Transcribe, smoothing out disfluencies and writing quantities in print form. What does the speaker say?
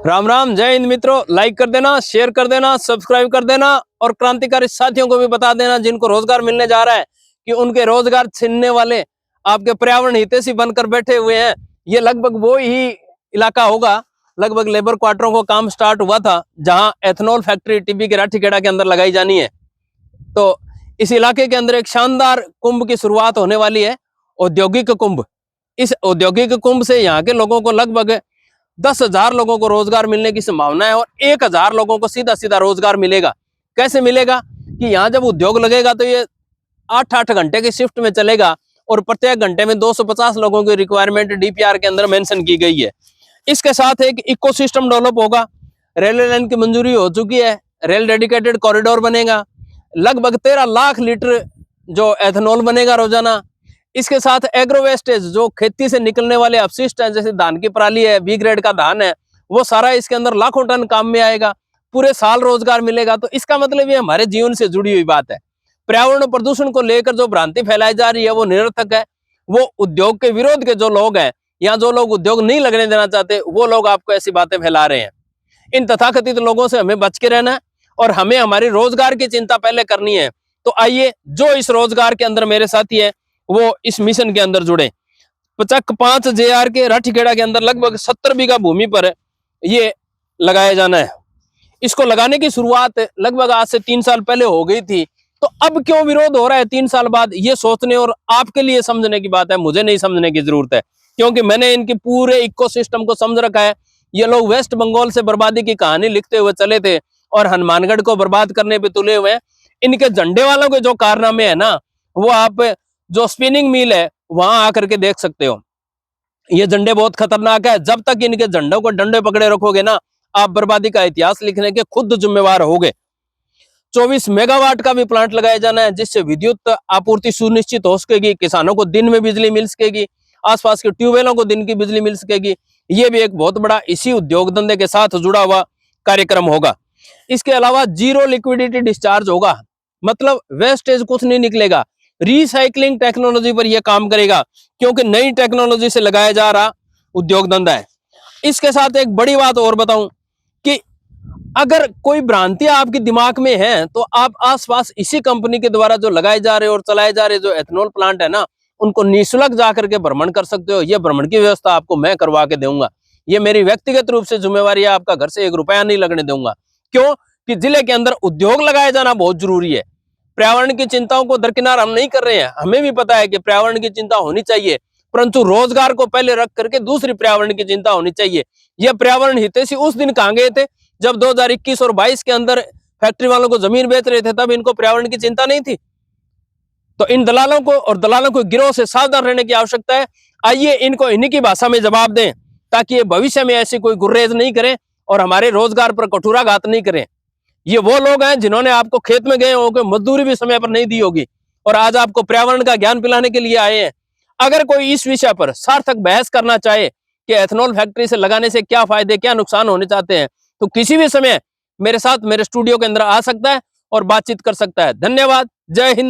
राम राम, जय हिंद मित्रों। लाइक कर देना, शेयर कर देना, सब्सक्राइब कर देना और क्रांतिकारी साथियों को भी बता देना जिनको रोजगार मिलने जा रहा है कि उनके रोजगार छीनने वाले आपके पर्यावरण हितैषी बनकर बैठे हुए हैं। ये लगभग वो ही इलाका होगा, लगभग लेबर क्वार्टरों को काम स्टार्ट हुआ था जहां एथेनॉल फैक्ट्री टिब्बी के राठीखेड़ा के अंदर लगाई जानी है। तो इस इलाके के अंदर एक शानदार कुंभ की शुरुआत होने वाली है, औद्योगिक कुंभ। इस औद्योगिक कुंभ से यहाँ के लोगों को लगभग 10,000 लोगों को रोजगार मिलने की संभावना है और 1,000 लोगों को सीधा सीधा रोजगार मिलेगा। कैसे मिलेगा कि यहाँ जब उद्योग लगेगा तो ये 8-8 घंटे की शिफ्ट में चलेगा और प्रत्येक घंटे में 250 लोगों की रिक्वायरमेंट डीपीआर के अंदर मेंशन की गई है। इसके साथ एक इकोसिस्टम डेवलप होगा। रेलवे लाइन की मंजूरी हो चुकी है, रेल डेडिकेटेड कॉरिडोर बनेगा, लगभग 13 लाख लीटर जो एथेनॉल बनेगा रोजाना। इसके साथ एग्रो वेस्टेज जो खेती से निकलने वाले अपशिष्ट हैं, जैसे धान की पराली है, बी ग्रेड का धान है, वो सारा इसके अंदर लाखों टन काम में आएगा। पूरे साल रोजगार मिलेगा। तो इसका मतलब ये हमारे जीवन से जुड़ी हुई बात है। पर्यावरण प्रदूषण को लेकर जो भ्रांति फैलाई जा रही है वो निरर्थक है। वो उद्योग के विरोध के जो लोग हैं या जो लोग उद्योग नहीं लगने देना चाहते, वो लोग आपको ऐसी बातें फैला रहे हैं। इन तथाकथित लोगों से हमें बच के रहना है और हमें हमारी रोजगार की चिंता पहले करनी है। तो आइए, जो इस रोजगार के अंदर मेरे साथी है वो इस मिशन के अंदर जुड़े। पचक 5 JR के राठीखेड़ा के अंदर लगभग 70 बीघा भूमि पर ये लगाया जाना है। इसको लगाने की शुरुआत लगभग आज से 3 साल पहले हो गई थी। तो अब क्यों विरोध हो रहा है 3 साल बाद, ये सोचने और आपके लिए समझने की बात है, मुझे नहीं समझने की जरूरत है, क्योंकि मैंने इनकी पूरे इकोसिस्टम को समझ रखा है। ये लोग वेस्ट बंगाल से बर्बादी की कहानी लिखते हुए चले थे और हनुमानगढ़ को बर्बाद करने पे तुले हुए हैं। इनके झंडे वालों के जो कारनामे है ना, वो आप जो स्पिनिंग मिल है वहां आकर के देख सकते हो। ये झंडे बहुत खतरनाक है। जब तक इनके झंडों को डंडे पकड़े रखोगे ना, आप बर्बादी का इतिहास लिखने के खुद जिम्मेवार होगे। 24 मेगावाट का भी प्लांट लगाया जाना है, जिससे विद्युत आपूर्ति सुनिश्चित हो सकेगी, किसानों को दिन में बिजली मिल सकेगी, आसपास के ट्यूबवेलों को दिन की बिजली मिल सकेगी। ये भी एक बहुत बड़ा इसी उद्योग धंधे के साथ जुड़ा हुआ कार्यक्रम होगा। इसके अलावा जीरो लिक्विडिटी डिस्चार्ज होगा, मतलब वेस्टेज कुछ नहीं निकलेगा। रिसाइकलिंग टेक्नोलॉजी पर यह काम करेगा, क्योंकि नई टेक्नोलॉजी से लगाया जा रहा उद्योग धंधा है। इसके साथ एक बड़ी बात और बताऊं कि अगर कोई भ्रांति आपके दिमाग में है तो आप आसपास इसी कंपनी के द्वारा जो लगाए जा रहे और चलाए जा रहे जो एथेनॉल प्लांट है ना, उनको निःशुल्क जाकर के भ्रमण कर सकते हो। ये भ्रमण की व्यवस्था आपको मैं करवा के दूंगा। ये मेरी व्यक्तिगत रूप से जिम्मेवारी है, आपका घर से 1 रुपया नहीं लगने दूंगा। क्यों कि जिले के अंदर उद्योग लगाया जाना बहुत जरूरी है। पर्यावरण की चिंताओं को दरकिनार हम नहीं कर रहे हैं। हमें भी पता है कि पर्यावरण की चिंता होनी चाहिए, परंतु रोजगार को पहले रख करके दूसरी पर्यावरण की चिंता होनी चाहिए। यह पर्यावरण हितैषी उस दिन कहां गए थे जब 2021 और 22 के अंदर फैक्ट्री वालों को जमीन बेच रहे थे, तब इनको पर्यावरण की चिंता नहीं थी। तो इन दलालों को और दलालों को गिरोह से सावधान रहने की आवश्यकता है। आइए इनको इन्हीं की भाषा में जवाब दें, ताकि ये भविष्य में ऐसी कोई गुर्रेज नहीं करें और हमारे रोजगार पर कठोराघात नहीं करें। ये वो लोग हैं जिन्होंने आपको खेत में गए होंगे, मजदूरी भी समय पर नहीं दी होगी और आज आपको पर्यावरण का ज्ञान पिलाने के लिए आए हैं। अगर कोई इस विषय पर सार्थक बहस करना चाहे कि एथेनॉल फैक्ट्री से लगाने से क्या फायदे क्या नुकसान होने चाहते हैं, तो किसी भी समय मेरे साथ मेरे स्टूडियो के अंदर आ सकता है और बातचीत कर सकता है। धन्यवाद। जय हिंद।